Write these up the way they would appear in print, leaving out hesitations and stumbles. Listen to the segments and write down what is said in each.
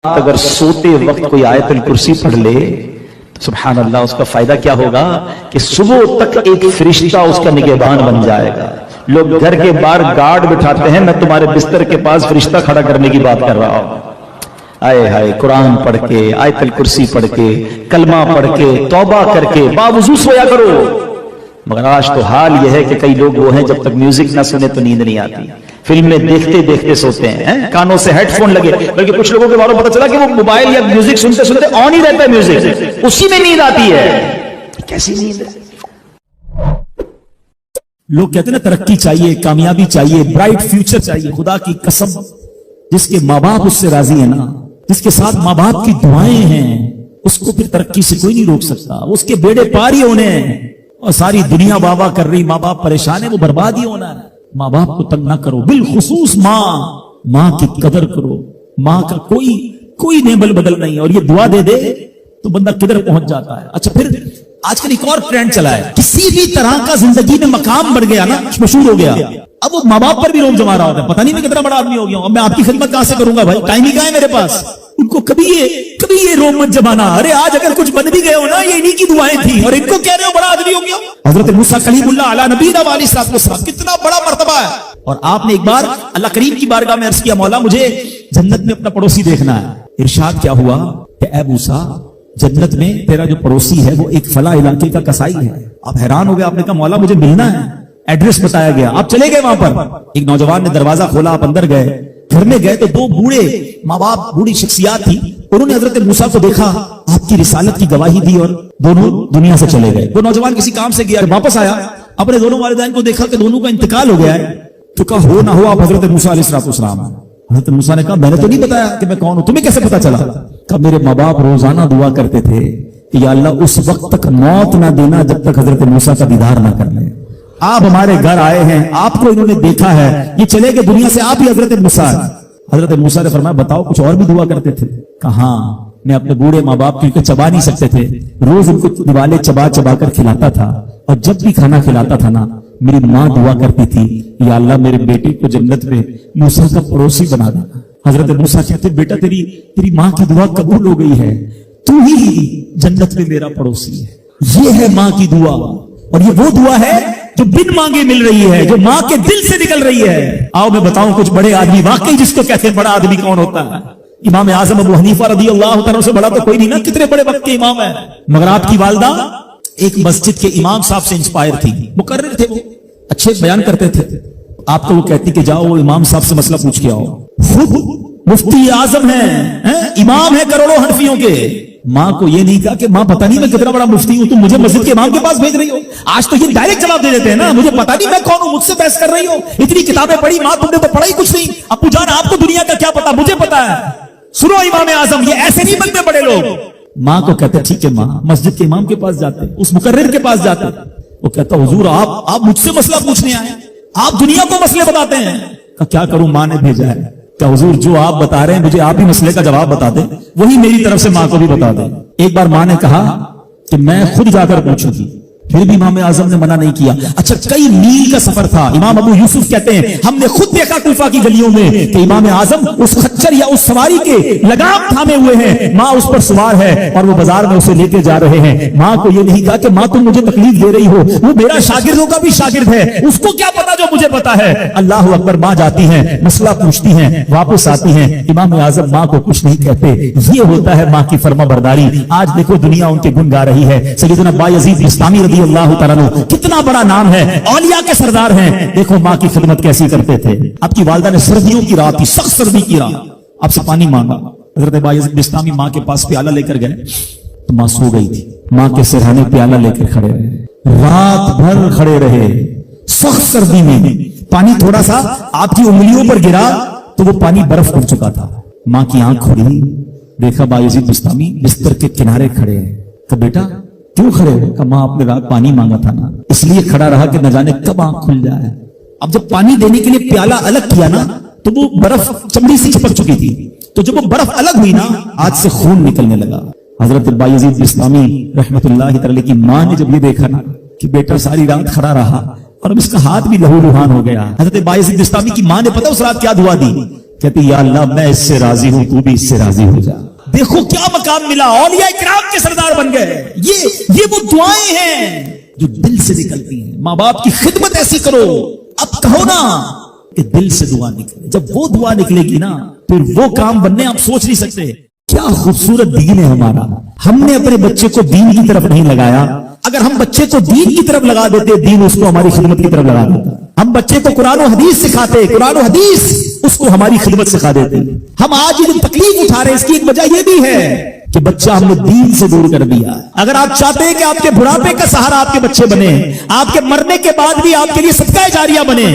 अगर सोते वक्त कोई आयतुल कुर्सी पढ़ ले तो सुभान अल्लाह, उसका फायदा क्या होगा कि सुबह तक एक फरिश्ता उसका निगहबान बन जाएगा। लोग घर के बाहर गार्ड बिठाते हैं, मैं तुम्हारे बिस्तर के पास फरिश्ता खड़ा करने की बात कर रहा हूं। आए हाय, कुरान पढ़ के, आयतुल कुर्सी पढ़ के, कलमा पढ़ के, तौबा करके बावजूद सोया करो। मगर आज तो हाल यह है कि कई लोग वो हैं जब तक म्यूजिक ना सुने तो नींद नहीं आती, फिल्में देखते देखते सोते हैं, कानों से हेडफोन लगे। बल्कि कुछ लोगों के बारे में पता चला कि वो मोबाइल या म्यूजिक सुनते सुनते ऑन ही रहता है म्यूजिक, उसी में नींद आती है। कैसी नींद है? लोग कहते हैं ना, तरक्की चाहिए, कामयाबी चाहिए, ब्राइट फ्यूचर चाहिए। खुदा की कसम, जिसके माँ बाप उससे राजी है ना, जिसके साथ माँ बाप की दुआएं हैं, उसको फिर तरक्की से कोई नहीं रोक सकता। उसके बेड़े पार ही होने हैं और सारी दुनिया वाह वाह कर रही, माँ बाप परेशान है, वो बर्बाद ही होना है। माँ बाप को तंग ना करो, बिलखुसूस माँ की कदर करो। माँ का कोई नेबल बदल नहीं, और ये दुआ दे दे तो बंदा किधर पहुंच जाता है। अच्छा, फिर आजकल एक और ट्रेंड चला है, किसी भी तरह का जिंदगी में मकाम बढ़ गया ना, मशहूर हो गया, अब वो माँ बाप पर भी रोब जमा रहा होता है। पता नहीं मैं कितना बड़ा आदमी हो गया हूं, अब मैं आपकी खिदमत कहां से करूंगा भाई, टाइम ही कहां है मेरे पास। उनको कभी ये रोब मत जमाना। अरे आज अगर कुछ बन भी गए हो ना, ये इन्हीं की दुआएं थी, और इनको कह रहे हो बड़ा आदमी हो गया। हजरत मूसा कलीमुल्लाह अला नबीना व अलैहिस्सलाम, कितना बड़ा मर्तबा है। और आपने एक बार अल्लाह करीम की बारगाह में अर्ज किया, मौला मुझे जन्नत में अपना पड़ोसी देखना है। इरशाद क्या हुआ कि ऐ मूसा, जन्नत में तेरा जो पड़ोसी है वो एक फला इलाके का कसाई है। आप हैरान हो गए, आपने कहा मौला मुझे मिलना है। एड्रेस बताया गया, आप चले गए वहां पर। एक नौजवान ने दरवाजा खोला, आप अंदर गए। घर में गए तो दो बूढ़े माँ बाप, बूढ़ी शख्सियात थी, उन्होंने हजरत मूसा को देखा, आपकी रिसालत की गवाही दी और दोनों दुनिया से चले गए। वो नौजवान किसी काम से गया, वापस आया, अपने दोनों वालिदैन को देखा कि दोनों का इंतकाल हो गया है। तो कहा हो ना हो आप हजरत मूसा अलैहिस्सलाम। हजरत मूसा ने कहा मैंने तो नहीं बताया कि मैं कौन हूं, तुम्हें कैसे पता चला? कहा मेरे माँ बाप रोजाना दुआ करते थे कि या अल्लाह उस वक्त तक मौत ना देना जब तक हजरत मूसा का दीदार ना कर ले। आप हमारे घर आए हैं, आपको इन्होंने देखा है, ये चले गए दुनिया से, आप ही हजरत मूसा। हजरत मूसा ने फरमाया बताओ कुछ और भी दुआ करते थे? कहा मैं अपने बूढ़े माँ बाप क्योंकि चबा नहीं सकते थे, रोज उनको दिवाले चबा चबा कर खिलाता था, और जब भी खाना खिलाता था ना, मेरी माँ दुआ करती थी या अल्लाह मेरे बेटे को जन्नत में मूसा का पड़ोसी बना देना। हजरत मूसा कहते बेटा तेरी माँ की दुआ कबूल हो गई है, तू ही जन्नत में मेरा पड़ोसी है। ये है माँ की दुआ, और ये वो दुआ है जो बिन मांगे मिल रही है, जो माँ के दिल से निकल रही है। आओ मैं बताऊं कुछ बड़े आदमी, वाकई जिसको कहते हैं बड़ा आदमी कौन होता है। इमाम आजम अबू हनीफा रज़ियल्लाहु तआला से बड़ा तो कोई नहीं ना, कितने बड़े वक्त के इमाम है। मगर आपकी वालदा एक मस्जिद के इमाम साहब से इंस्पायर थी, मुकर्रिर थे, वो अच्छे बयान करते थे। आपको वो कहती कि जाओ वो इमाम साहब से मसला पूछ के आओ। मुफ्ती आजम है, इमाम है करोड़ों हनफियों के। माँ को ये नहीं कहा कि माँ पता नहीं मैं कितना बड़ा मुफ्ती हूं, तुम मुझे मस्जिद के इमाम के पास भेज रही हो। आज तो ये डायरेक्ट जवाब दे देते हैं ना, मुझे पता नहीं मैं कौन हूं, मुझसे बहस कर रही हो, इतनी किताबें पढ़ी, माँ तुमने तो पढ़ा ही कुछ नहीं। अब्बू जान आपको दुनिया का क्या पता, मुझे पता है। सुनो इमाम आजम, ये ऐसे नहीं बनते बड़े लोग। माँ को कहते ठीक है माँ, मस्जिद के इमाम के पास जाते, उस मुकर्रिर के पास जाते। वो कहता हुजूर आप मुझसे मसला पूछने आए, आप दुनिया को मसले बताते हैं। क्या करूं, माँ ने भेजा है। क्या हुजूर जो आप बता रहे हैं मुझे आप ही मसले का जवाब बता दें, वही मेरी तरफ से माँ को भी बता दें। एक बार माँ ने कहा कि मैं खुद जाकर पूछूंगी, फिर भी इमाम आजम ने मना नहीं किया। अच्छा, कई मील का सफर था। इमाम अबू यूसुफ कहते हैं हमने खुद देखा कूफा की गलियों में कि इमाम आजम उस खच्चर या उस सवारी के लगाम थामे हुए हैं, माँ उस पर सवार है और वो बाजार में उसे लेके जा रहे हैं। माँ को ये नहीं कहा कि माँ तुम मुझे तकलीफ दे रही हो, वो मेरा शागिर्दों का भी शागिर्द है, उसको क्या पता जो मुझे पता है। अल्लाह अकबर। माँ जाती है, मसला पूछती है, वापस आती है, इमाम आजम माँ को कुछ नहीं कहते। ये होता है माँ की फर्मा बरदारी। आज देखो दुनिया उनके गुण गा रही है। सैयदना बायजीद बिस्तामी रज़ियल्लाहु तआला अन्हु, कितना बड़ा नाम है, औलिया के सरदार हैं। देखो माँ की खिदमत कैसी करते थे। आपकी वालिदा ने सर्दियों की रात थी, सख्त सर्दी की रात, आपसे पानी मांगा। हजरत बायजीद बिस्तामी माँ के पास प्याला लेकर गए तो माँ सो गई थी। माँ के सिरहाने प्याला लेकर खड़े रहे, रात भर खड़े रहे, सख्त सर्दी में। पानी थोड़ा सा आपकी उंगलियों पर गिरा तो वो पानी बर्फ बन चुका था। माँ की आंख खुली, देखा बायजीद बिस्तामी बिस्तर के किनारे खड़े हैं। तो बेटा क्यों खड़े हो? कहा माँ आपने रात पानी मांगा था ना, इसलिए खड़ा रहा कि न जाने कब आंख खुल जाए। अब जब पानी देने के लिए प्याला अलग किया ना तो वो बर्फ चमड़ी से चिपक चुकी थी, तो जब वो बर्फ अलग हुई ना, हाथ से खून निकलने लगा। हजरत बायजीद बिस्तामी रहमतुल्लाहि तआला की माँ ने जब ये देखा ना कि बेटा सारी रात खड़ा रहा और अब इसका हाथ भी लहूलुहान हो गया। हजरत बायजीद बिस्तामी की माँ ने पता उस रात क्या दुआ दी کہتی یا اللہ میں اس سے راضی ہوں، تو بھی اس سے راضی ہو جا۔ دیکھو کیا مقام ملا، اولیاء کرام کے سردار بن گئے۔ یہ وہ دعائیں ہیں جو دل سے نکلتی ہیں۔ ماں باپ کی خدمت ایسی کرو، اب کہو نا کہ دل سے دعا نکلے، جب وہ دعا نکلے گی نا پھر وہ کام بننے آپ سوچ نہیں سکتے۔ کیا خوبصورت دین ہے ہمارا، ہم نے اپنے بچے کو دین کی طرف نہیں لگایا۔ اگر ہم بچے کو دین کی طرف لگا دیتے، دین اس کو ہماری خدمت کی طرف لگا دیتا۔ ہم بچے کو قرآن و حدیث سکھاتے، قرآن و حدیث اس کو ہماری خدمت سکھا دیتے۔ ہم آج یہ تکلیف اٹھا رہے ہیں، اس کی ایک وجہ یہ بھی ہے کہ بچہ ہم نے دین سے دور کر دیا۔ اگر آپ چاہتے ہیں کہ آپ کے بڑھاپے کا سہارا آپ کے بچے بنے، آپ کے مرنے کے بعد بھی آپ کے لیے صدقہ جاریہ بنے،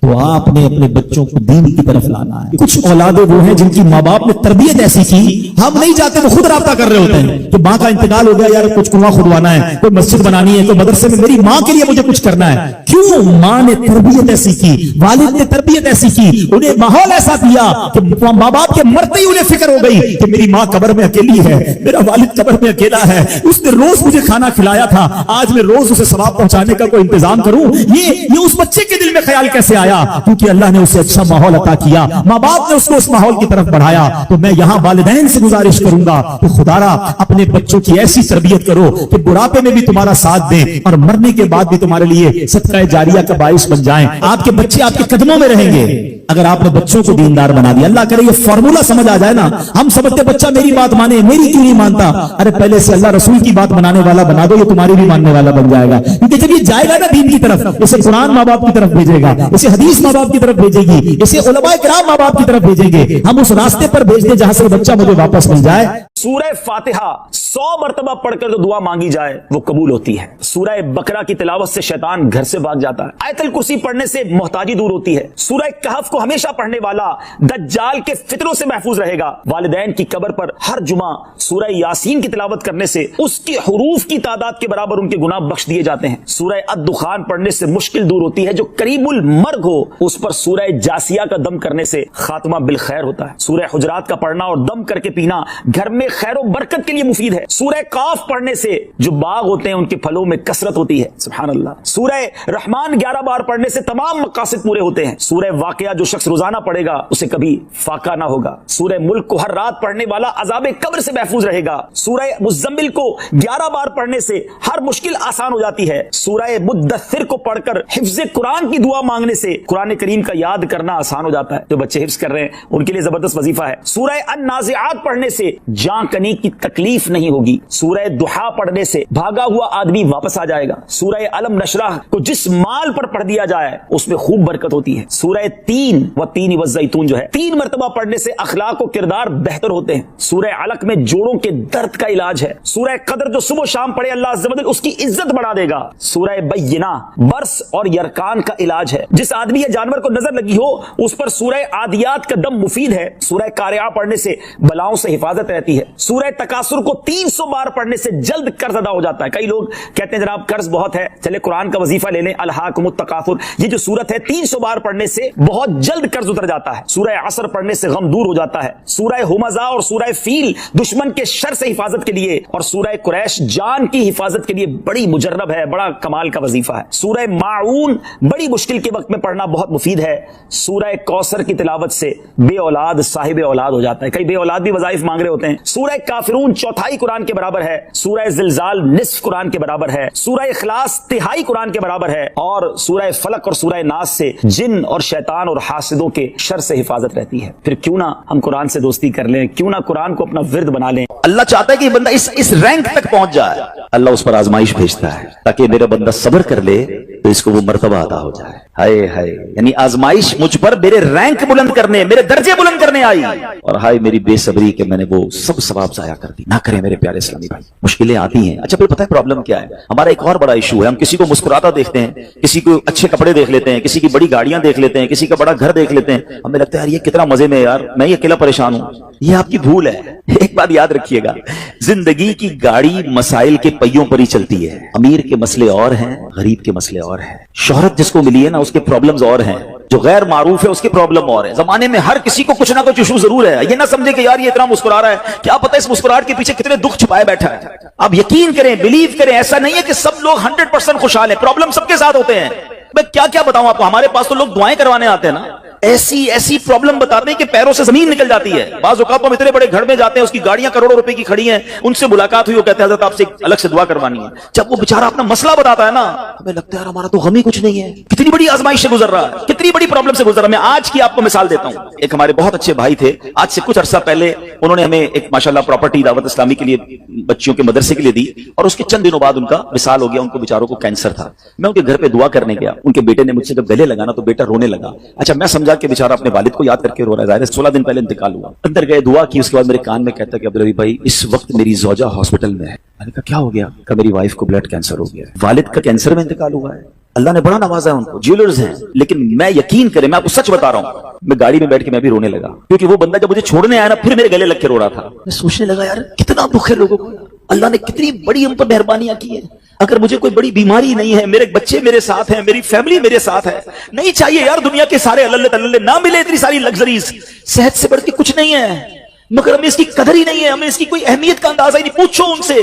تو آپ نے اپنے بچوں کو دین کی طرف لانا ہے۔ کچھ اولادیں وہ ہیں جن کی ماں باپ نے تربیت ایسی کی، ہم نہیں چاہتے، وہ خود رابطہ کر رہے ہوتے ہیں کہ ماں کا انتقال ہو گیا، یار کچھ کنواں کھدوانا ہے، کوئی مسجد بنانی ہے، کوئی مدرسے میں میری ماں کے لیے مجھے کچھ کرنا ہے۔ کیوں؟ ماں نے تربیت ایسی کی، والد نے تربیت ایسی کی، انہیں ماحول ایسا دیا کہ ماں باپ کے مرتے ہی انہیں فکر ہو گئی کہ میری ماں قبر میں اکیلی ہے، میرا والد قبر میں اکیلا ہے، اس نے روز مجھے کھانا کھلایا تھا، آج میں روز اسے ثواب پہنچانے کا کوئی انتظام کروں۔ یہ اس بچے کے دل میں خیال کیسے آیا؟ کیونکہ اللہ نے اسے اچھا ماحول عطا کیا، ماں باپ نے اس کو اس ماحول کی طرف بڑھایا۔ تو میں یہاں والدین سے گزارش کروں گا کہ خدارا اپنے بچوں کی ایسی تربیت کرو کہ بڑھاپے میں بھی تمہارا ساتھ دیں اور مرنے کے بعد بھی تمہارے لیے صدقہ جاریہ کا باعث بن جائیں۔ آپ کے بچے آپ کے قدموں میں رہیں گے اگر آپ نے بچوں کو دیندار بنا دیا۔ اللہ کرے یہ فارمولا سمجھ آ جائے نا۔ ہم سمجھتے بچہ میری بات مانے، میری کیوں نہیں مانتا؟ ارے پہلے سے اللہ رسول کی بات منانے والا بنا دو، یہ تمہاری بھی ماننے والا بن جائے گا۔ کیونکہ جب یہ جائے گا نا دین کی طرف، اسے قرآن ماں باپ کی طرف بھیجے گا، اسے حدیث ماں باپ کی طرف بھیجے گی، اسے علماء کرام ماں باپ کی طرف بھیجیں گے۔ ہم اس راستے پر بھیج دیں جہاں سے بچہ مجھے واپس مل جائے۔ سورہ فاتحہ 100 مرتبہ پڑھ کر جو دعا مانگی جائے وہ قبول ہوتی ہے۔ سورہ بقرہ کی تلاوت سے شیطان گھر سے بھاگ جاتا ہے۔ آیت الکرسی پڑھنے سے محتاجی دور ہوتی ہے۔ سورہ کہف کو ہمیشہ پڑھنے والا دجال کے فتنوں سے محفوظ رہے گا۔ والدین کی قبر پر ہر جمعہ سورہ یاسین کی تلاوت کرنے سے اس کے حروف کی تعداد کے برابر ان کے گناہ بخش دیے جاتے ہیں۔ سورہ الدخان پڑھنے سے مشکل دور ہوتی ہے۔ جو قریب المرگ ہو اس پر سورہ جاسیہ کا دم کرنے سے خاتمہ بالخیر ہوتا ہے۔ سورہ حجرات کا پڑھنا اور دم کر کے پینا گھر میں خیر و برکت کے لیے مفید ہے۔ سورہ قاف پڑھنے سے جو باغ ہوتے ہیں ان کے پھلوں میں کثرت ہوتی ہے۔ سبحان اللہ۔ سورہ رحمان 11 بار پڑھنے سے تمام مقاصد پورے ہوتے ہیں۔ سورہ واقعہ جو شخص روزانہ پڑھے گا اسے کبھی فاقہ نہ ہوگا۔ سورہ ملک کو ہر رات پڑھنے والا عذاب قبر سے محفوظ رہے گا۔ سورہ مزمل کو 11 بار پڑھنے سے ہر مشکل آسان ہو جاتی ہے۔ سورہ مدثر کو پڑھ کر حفظ قرآن کی دعا مانگنے سے قرآن کریم کا یاد کرنا آسان ہو جاتا ہے۔ جو بچے حفظ کر رہے ہیں ان کے لیے زبردست وظیفہ ہے۔ سورہ النازعات پڑھنے سے جان کنی کی تکلیف نہیں ہوگی۔ سورہ دحا پڑھنے سے بھاگا ہوا آدمی واپس آ جائے گا۔ سورہ علم نشرح کو جس مال پر پڑھ دیا جائے اس میں خوب برکت ہوتی ہے۔ سورہ تین والزیتون جو ہے 3 مرتبہ پڑھنے سے اخلاق و کردار بہتر ہوتے ہیں۔ سورہ علق میں جوڑوں کے درد کا علاج ہے۔ سورہ قدر جو صبح و شام پڑھے اللہ عز و جل اس کی عزت بڑھا دے گا۔ سورہ بینہ برس اور یرکان کا علاج ہے۔ جس آدمی یا جانور کو نظر لگی ہو اس پر سورہ عادیات کا دم مفید ہے۔ سورہ قارعہ پڑھنے سے بلاؤں سے حفاظت رہتی ہے۔ سورہ تکاثر کو 300 بار پڑھنے سے جلد قرض ادا ہو جاتا ہے۔ کئی لوگ کہتے ہیں جناب قرض بہت ہے، چلے قرآن کا وظیفہ لے لیں، الہاکم التکاثر۔ یہ جو سورت ہے 300 بار پڑھنے سے بہت جلد قرض اتر جاتا ہے۔ سورہ عصر پڑھنے سے غم دور ہو جاتا ہے۔ سورہ ہمزہ اور سورہ فیل دشمن کے شر سے حفاظت کے لیے اور سورہ قریش جان کی حفاظت کے لیے بڑی مجرب ہے، بڑا کمال کا وظیفہ ہے۔ سورہ ماعون بڑی مشکل کے وقت میں پڑھنا بہت مفید ہے۔ سورہ کوثر کی تلاوت سے بے اولاد صاحب اولاد ہو جاتا ہے۔ کئی بے اولاد بھی وظائف مانگ رہے ہوتے ہیں۔ سورہ کافرون 1/4 قرآن کے برابر ہے۔ سورہ زلزال نصف قرآن کے برابر ہے۔ سورہ اخلاص 1/3 قرآن کے برابر ہے۔ اور سورہ فلق اور سورہ ناس سے جن اور شیطان اور حاسدوں کے شر سے حفاظت رہتی ہے۔ پھر کیوں نہ ہم قرآن سے دوستی کر لیں، کیوں نہ قرآن کو اپنا ورد بنا لیں۔ اللہ چاہتا ہے کہ یہ بندہ اس رینک تک پہنچ جائے، اللہ اس پر آزمائش بھیجتا ہے تاکہ میرا بندہ صبر کر لے تو اس کو وہ مرتبہ عطا ہو جائے۔ ہائے ہائے، یعنی آزمائش مجھ پر میرے رینک بلند کرنے، میرے درجے بلند کرنے آئی، اور ہائے میری بے صبری کہ میں نے وہ سب ثواب ضائع کر دی۔ نہ کریں میرے پیارے اسلامی بھائی، مشکلیں آتی ہیں۔ اچھا پھر پتہ ہے پرابلم کیا ہے؟ ہمارا ایک اور بڑا ایشو ہے، ہم کسی کو مسکراتا دیکھتے ہیں، کسی کو اچھے کپڑے دیکھ لیتے ہیں، کسی کی بڑی گاڑیاں دیکھ لیتے ہیں، کسی کا بڑا گھر دیکھ لیتے ہیں، ہمیں لگتا ہے یار یہ کتنا مزے میں، یار میں یہ اکیلا پریشان ہوں۔ یہ آپ کی بھول ہے۔ ایک بات یاد رکھیے گا، زندگی کی گاڑی مسائل کے پہیوں پر ہی چلتی ہے۔ امیر کے مسئلے اور ہیں، غریب کے مسئلے اور ہیں۔ شہرت جس کو ملی ہے نا اس کے پرابلمز اور ہیں، جو غیر معروف ہے اس کے پرابلم اور ہیں۔ زمانے میں ہر کسی کو کچھ نہ کچھ ایشو ضرور ہے۔ یہ نہ سمجھے کہ یار یہ اتنا مسکرا رہا ہے، کیا پتہ اس مسکراہٹ کے پیچھے کتنے دکھ چھپائے بیٹھا ہے۔ اب یقین کریں، بلیو کریں، ایسا نہیں ہے کہ سب لوگ 100% خوشحال ہیں، پرابلم سب کے ساتھ ہوتے ہیں۔ میں کیا بتاؤں آپ کو، ہمارے پاس تو لوگ دعائیں کروانے آتے ہیں نا، ऐसी ऐसी प्रॉब्लम बताते हैं कि पैरों से जमीन निकल जाती है। बाज़ औक़ात हम इतने बड़े घर में जाते हैं, उसकी गाड़ियां करोड़ों रुपए की खड़ी हैं, उनसे मुलाकात हुई, वो कहते हैं हज़रत आपसे अलग से दुआ करवानी है। जब वो बेचारा अपना मसला बताता है ना, हमें लगता है यार हमारा तो गम ही कुछ नहीं है, कितनी बड़ी आजमाइश से गुजर रहा है, कितनी बड़ी प्रॉब्लम से गुजर रहा है। मैं आज की आपको मिसाल देता हूं। एक हमारे बहुत अच्छे भाई थे, आज से कुछ अरसा पहले उन्होंने हमें एक माशाल्लाह प्रॉपर्टी दावत इस्लामी के लिए बच्चियों के मदरसे के लिए दी, और उसके चंद दिनों बाद उनका विसाल हो गया। उनको बेचारों को कैंसर था। मैं उनके घर पे दुआ करने गया, उनके बेटे ने मुझसे जब गले लगा ना तो बेटा रोने लगा। अच्छा, मैं समझा कि बेचारा अपने वालिद को याद करके रो रहा है, ज़ाहिर है 16 दिन पहले इंतकाल हुआ। अंदर गए, दुआ की, उसके बाद मेरे कान में कहता कि अब्दुल रबी भाई इस वक्त मेरी ज़ौजा हॉस्पिटल में है। मैंने कहा क्या हो गया? कहा मेरी वाइफ को ब्लड कैंसर हो गया है। वालिद का कैंसर में इंतकाल हुआ है। अल्लाह ने बड़ा नवाजा है उनको, ज्वेलर्स हैं, लेकिन मैं यकीन करें, मैं आपको सच बता रहा हूं, मैं गाड़ी में बैठ के मैं भी रोने लगा, क्योंकि वो बंदा जब मुझे छोड़ने आया ना फिर मेरे गले लग के रो रहा था। मैं सोचने लगा यार कितना दुख है लोगों को, अल्लाह ने कितनी बड़ी हम पर मेहरबानियां की है। अगर मुझे कोई बड़ी बीमारी नहीं है, मेरे बच्चे मेरे साथ हैं, मेरी फैमिली मेरे साथ है, नहीं चाहिए यार दुनिया के सारे अल्लल्ले तल्लल्ले, ना मिले इतनी सारी लग्जरीज, सेहत से बढ़ के कुछ नहीं है, मगर हमें इसकी कदर ही नहीं है, हमें इसकी कोई अहमियत का अंदाजा ही नहीं। पूछो उनसे,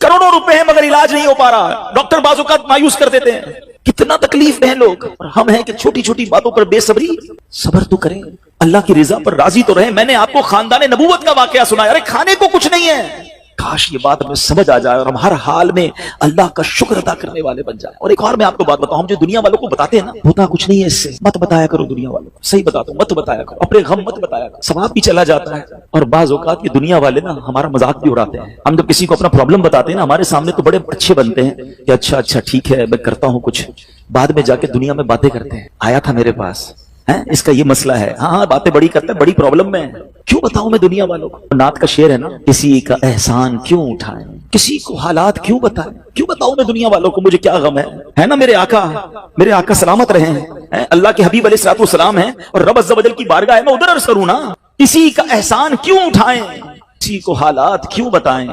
करोड़ों रुपए हैं मगर इलाज नहीं हो पा रहा, डॉक्टर बाजू का मायूस कर देते हैं। कितना तकलीफ में है लोग, और हम हैं कि छोटी छोटी बातों पर बेसब्री। सब्र तो करें, अल्लाह की रिजा पर राजी तो रहे। मैंने आपको खानदान नबूवत का वाकया सुनाया, अरे खाने को कुछ नहीं है। काश ये बात हमें समझ आ जाए और हम हर हाल में अल्लाह का शुक्र अदा करने वाले बन जाए। और एक और मैं आपको बात बताऊं, हम जो दुनिया वालों को बताते हैं ना, होता कुछ नहीं है इससे, मत बताया करो दुनिया वालों को, सही बताता हूं, मत बताया करो, अपने गम मत बताया करो, सवाब भी चला जाता है। और बाज़ औक़ात ये दुनिया वाले ना हमारा मजाक भी उड़ाते हैं। हम जब किसी को अपना प्रॉब्लम बताते हैं ना, हमारे सामने तो बड़े अच्छे बनते हैं कि अच्छा अच्छा ठीक है मैं करता हूं कुछ, बाद में जाके दुनिया में बातें करते हैं, आया था मेरे पास है, इसका ये मसला है, हाँ बातें बड़ी करता है, बड़ी प्रॉब्लम में है। क्यों बताऊं मैं दुनिया वालों को? नात का शेर है ना, किसी का एहसान क्यों उठाएं, किसी को हालात क्यों बताएं, क्यों बताऊं मैं दुनिया वालों को मुझे क्या गम है ना। मेरे आका सलामत रहे हैं, अल्लाह के हबीब अलैहिस्सलातु वस्सलाम हैं, और रब अज़्ज़ा वजल की बारगाह है, मैं उधर अर्ज़ करूं ना। किसी का एहसान क्यों उठाएं, किसी को हालात क्यों बताएं,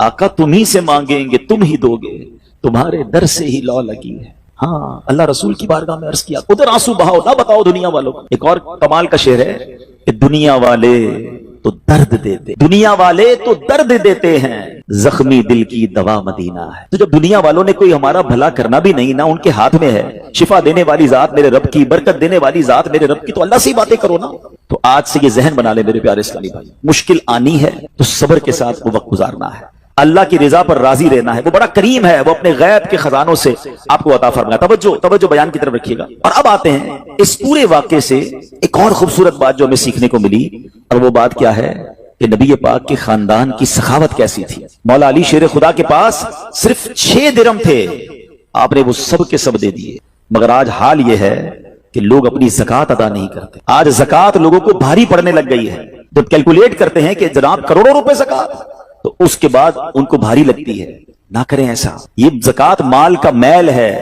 आका तुम ही से मांगेंगे तुम ही दोगे, तुम्हारे दर से ही लौ लगी है। हाँ, अल्लाह रसूल की बारगाह में अर्ज किया, उधर आंसू बहाओ, ना बताओ दुनिया वालों को। एक और कमाल का शेर है कि दुनिया वाले तो दर्द देते, दुनिया वाले तो दर्द देते हैं, जख्मी दिल की दवा मदीना है। तो जब दुनिया वालों ने कोई हमारा भला करना भी नहीं ना उनके हाथ में है, शिफा देने वाली जात मेरे रब की, बरकत देने वाली जात मेरे रब की, तो अल्लाह से ही बातें करो ना। तो आज से ये जहन बना ले मेरे प्यारे इस्लामी भाई, मुश्किल आनी है तो सब्र के साथ वो वक्त गुजारना है, अल्लाह की रिजा पर राजी रहना है। वो बड़ा करीम है, वो अपने गैब के खजानों से आपको अता फरमाया। तवज्जो बयान की तरफ रखिएगा। और अब आते हैं इस पूरे वाक़े से एक और खूबसूरत बात जो हमें सीखने को मिली, और वो बात क्या है कि नबी पाक के खानदान की सखावत कैसी थी। मौला अली शेर खुदा के पास सिर्फ 6 दिरहम थे, आपने वो सब के सब दे दिए। मगर आज हाल ये है कि लोग अपनी ज़कात अदा नहीं करते। आज ज़कात लोगों को भारी पड़ने लग गई है। जब कैलकुलेट करते हैं कि जनाब करोड़ों रुपए ज़कात, तो उसके बाद उनको भारी लगती है। ना करें ऐसा, ये ज़कात माल का मैल है,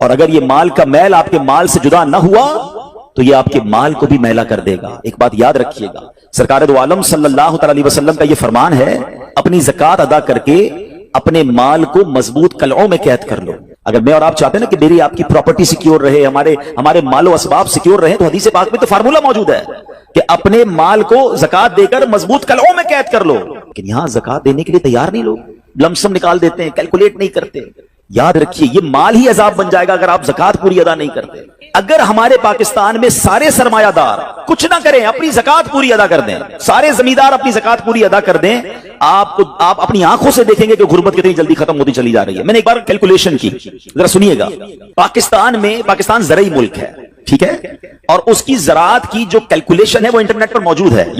और अगर ये माल का मैल आपके माल से जुदा ना हुआ तो ये आपके माल को भी मैला कर देगा। एक बात याद रखिएगा, सरकार दो आलम सल्लल्लाहु अलैहि वसल्लम का ये फरमान है, अपनी ज़कात अदा करके अपने माल को मजबूत कलओं में कैद कर लो। अगर मैं और आप चाहते हैं ना कि मेरी आपकी प्रॉपर्टी सिक्योर रहे, हमारे मालो असबाब सिक्योर रहे, तो हदीस पाक में तो फार्मूला मौजूद है कि अपने माल को ज़कात देकर मजबूत कलओं में कैद कर लो। लेकिन यहां ज़कात देने के लिए तैयार नहीं लोग, लमसम निकाल देते हैं, कैलकुलेट नहीं करते। याद रखिए, ये माल ही अजाब बन जाएगा अगर आप ज़कात पूरी अदा नहीं करते। अगर हमारे पाकिस्तान में सारे सरमायादार कुछ ना करें, अपनी ज़कात पूरी अदा कर दें, सारे जमींदार अपनी ज़कात पूरी अदा कर दें, आप अपनी आंखों से देखेंगे कि गुर्बत कितनी जल्दी खत्म होती चली जा रही है। मैंने एक बार कैलकुलेशन की, जरा सुनिएगा। पाकिस्तान ज़रई मुल्क है, ठीक है, और उसकी ज़राअत की जो कैलकुलेशन है वो इंटरनेट पर मौजूद है।